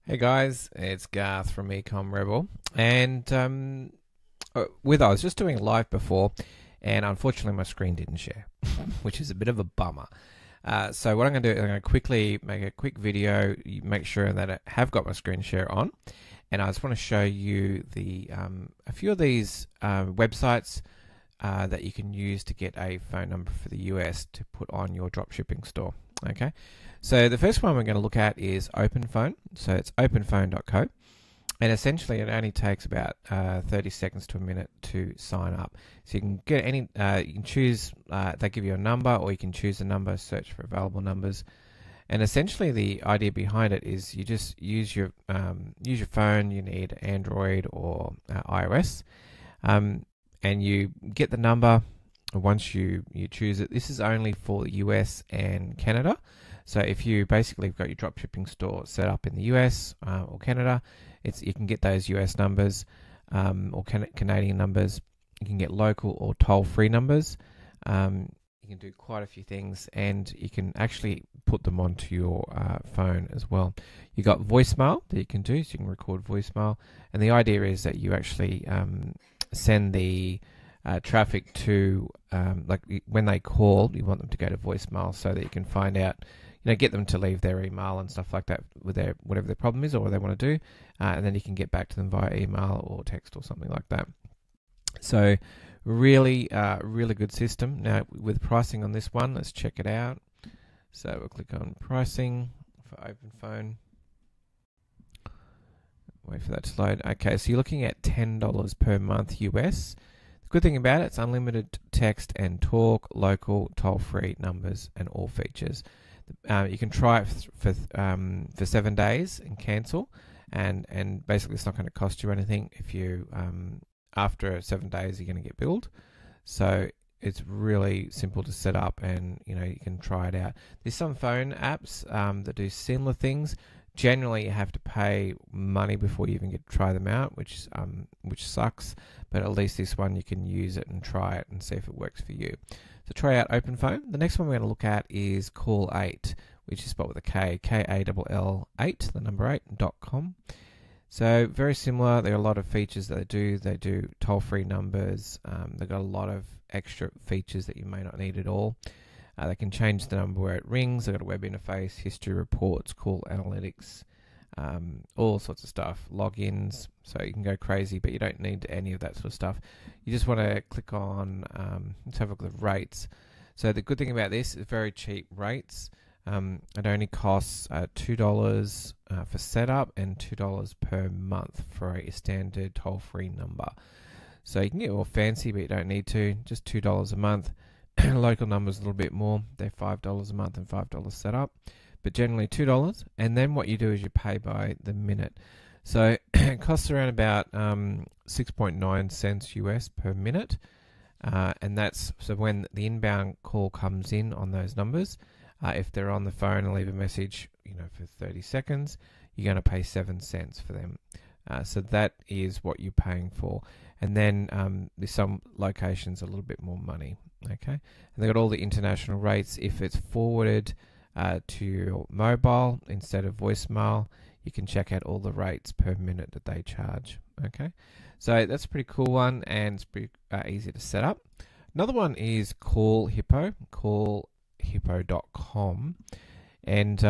Hey guys, it's Garth from Ecom Rebel, and I was just doing live before, and unfortunately my screen didn't share, which is a bit of a bummer. So what I'm going to do is I'm going to quickly make a quick video, make sure that I have got my screen share on, and I just want to show you a few of these websites that you can use to get a phone number for the US to put on your dropshipping store. Okay, so the first one we're going to look at is OpenPhone. So it's openphone.co, and essentially it only takes about 30 seconds to a minute to sign up. So you can get you can choose, they give you a number, or you can choose a number, search for available numbers. And essentially the idea behind it is you just use your phone. You need Android or iOS, and you get the number. Once you choose it, this is only for the US and Canada. So if you basically have got your dropshipping store set up in the US or Canada, you can get those US numbers or Canadian numbers. You can get local or toll-free numbers. You can do quite a few things, and you can actually put them onto your phone as well. You got voicemail that you can do, so you can record voicemail. And the idea is that you actually send the traffic to like when they call, you want them to go to voicemail so that you can find out, get them to leave their email and stuff like that with their whatever their problem is or what they want to do, and then you can get back to them via email or text or something like that. So really good system. Now with pricing on this one, let's check it out. So we'll click on pricing for OpenPhone. Wait for that to load. Okay, so you're looking at $10 per month US. Good thing about it, it's unlimited text and talk, local, toll-free numbers, and all features. You can try it for 7 days and cancel, and basically it's not going to cost you anything. If you after 7 days you're going to get billed, so it's really simple to set up, and you can try it out. There's some phone apps that do similar things. Generally, you have to pay money before you even get to try them out, which sucks. But at least this one you can use it and try it and see if it works for you. So try out OpenPhone. The next one we're going to look at is Call8, which is spelled with a K, K-A-L-L-8, the number 8.com. So very similar. There are a lot of features that they do. They do toll-free numbers. They've got a lot of extra features that you may not need at all. They can change the number where it rings. They've got a web interface, history reports, call analytics, all sorts of stuff, logins. So you can go crazy, but you don't need any of that sort of stuff. You just want to click on, let's have a look at the rates. So the good thing about this is very cheap rates. It only costs $2 for setup and $2 per month for a standard toll-free number. So you can get more fancy, but you don't need to. Just $2 a month. Local numbers a little bit more. They're $5 a month and $5 setup, but generally $2. And then what you do is you pay by the minute. So it costs around about 6.9 cents US per minute, and that's so when the inbound call comes in on those numbers. If they're on the phone and leave a message, for 30 seconds, you're going to pay 7 cents for them. So that is what you're paying for. And then there's some locations a little bit more money. Okay, and they've got all the international rates. If it's forwarded to your mobile instead of voicemail, you can check out all the rates per minute that they charge. Okay, so that's a pretty cool one, and it's pretty easy to set up. Another one is Call Hippo, callhippo.com, and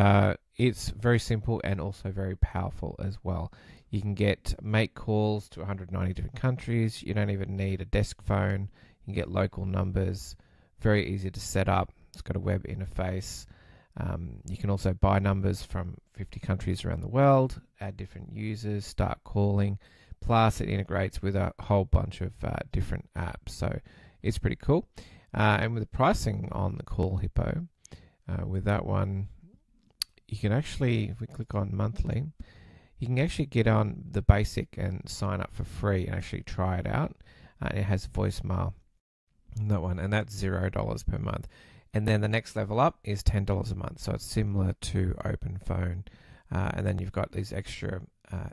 it's very simple and also very powerful as well. You can make calls to 190 different countries. You don't even need a desk phone. You can get local numbers, very easy to set up. It's got a web interface. You can also buy numbers from 50 countries around the world, add different users, start calling. Plus, it integrates with a whole bunch of different apps. So it's pretty cool. And with the pricing on the Call Hippo, with that one, you can actually, if we click on monthly, you can actually get on the basic and sign up for free and actually try it out. It has voicemail. That one, and that's $0 per month. And then the next level up is $10 a month. So it's similar to OpenPhone. And then you've got these extra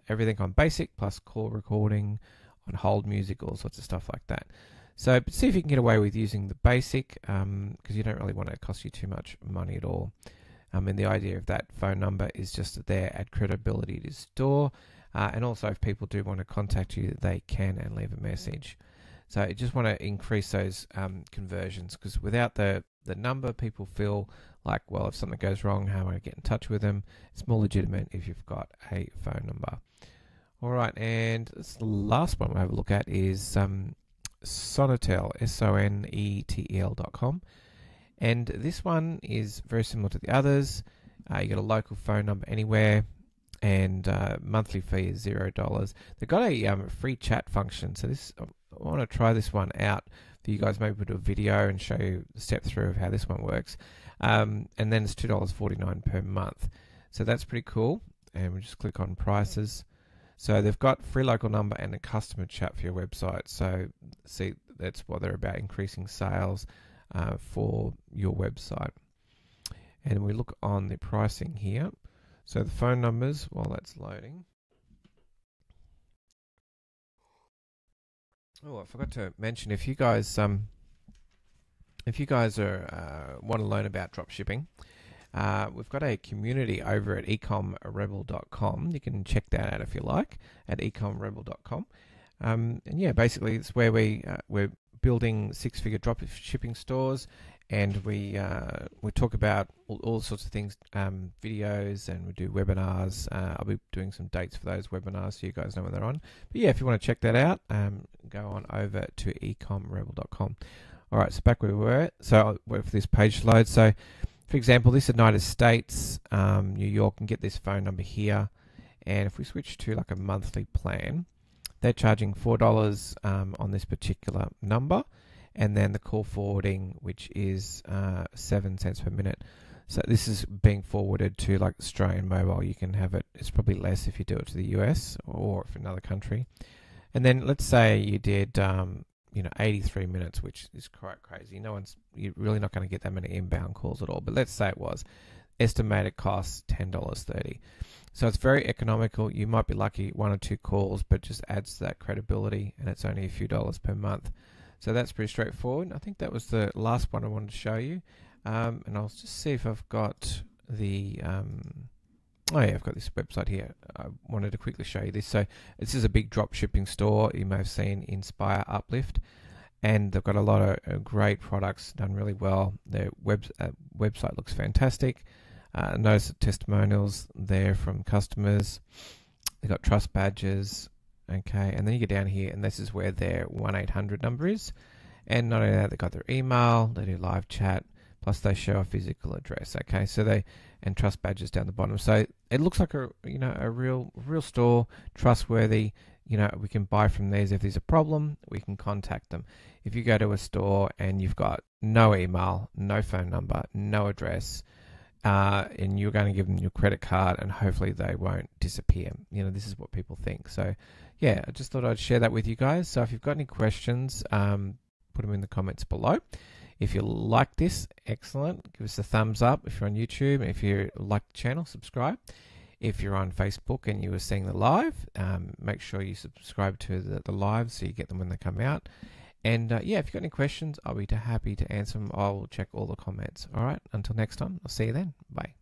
everything on basic plus call recording, on hold music, all sorts of stuff like that. So see if you can get away with using the basic, because you don't really want it to cost you too much money at all. And the idea of that phone number is just that they add credibility to your store. And also, if people do want to contact you, they can and leave a message. So you just want to increase those conversions, because without the number, people feel like, well, if something goes wrong, how am I going to get in touch with them? It's more legitimate if you've got a phone number. All right, and the last one we'll have a look at is Sonetel, Sonetel.com. And this one is very similar to the others. You get a local phone number anywhere, and monthly fee is $0. They've got a free chat function. So this, I want to try this one out for you guys. Maybe put a video and show you the step through of how this one works. And then it's $2.49 per month. So that's pretty cool. And we'll just click on prices. So they've got free local number and a customer chat for your website. So see, that's what they're about, increasing sales for your website. And we look on the pricing here. So the phone numbers, while that's loading. Oh, I forgot to mention, if you guys are want to learn about dropshipping, we've got a community over at ecomrebel.com. You can check that out if you like at ecomrebel.com. And yeah, basically it's where we're building six-figure drop shipping stores, and we talk about all sorts of things, videos, and we do webinars. I'll be doing some dates for those webinars so you guys know when they're on. But yeah, if you want to check that out, go on over to ecomrebel.com. All right, so back where we were. So I'll wait for this page to load. So for example, this is United States, New York, and get this phone number here. And if we switch to like a monthly plan, they're charging $4 on this particular number, and then the call forwarding, which is 7 cents per minute. So this is being forwarded to like Australian Mobile. You can have it. It's probably less if you do it to the US or for another country. And then let's say you did 83 minutes, which is quite crazy. You're really not going to get that many inbound calls at all. But let's say it was. Estimated costs $10.30. So it's very economical. You might be lucky 1 or 2 calls, but just adds to that credibility, and it's only a few dollars per month. So that's pretty straightforward. I think that was the last one I wanted to show you. And I'll just see if I've got the... oh yeah, I've got this website here. I wanted to quickly show you this. So this is a big drop shipping store. You may have seen Inspire Uplift. And they've got a lot of great products done really well. Their website looks fantastic. Notice the testimonials there from customers. They've got trust badges. Okay, and then you get down here, and this is where their 1-800 number is. And not only that, they've got their email, they do live chat, plus they show a physical address. Okay, so and trust badges down the bottom. So it looks like a real store, trustworthy. We can buy from these. If there's a problem, we can contact them. If you go to a store and you've got no email, no phone number, no address, and you're going to give them your credit card, and hopefully they won't disappear. This is what people think. So yeah, I just thought I'd share that with you guys. So if you've got any questions, put them in the comments below. If you like this, excellent. Give us a thumbs up if you're on YouTube. If you like the channel, subscribe. If you're on Facebook and you were seeing the live, make sure you subscribe to the live so you get them when they come out. And yeah, if you've got any questions, I'll be happy to answer them. I'll check all the comments. All right, until next time, I'll see you then. Bye.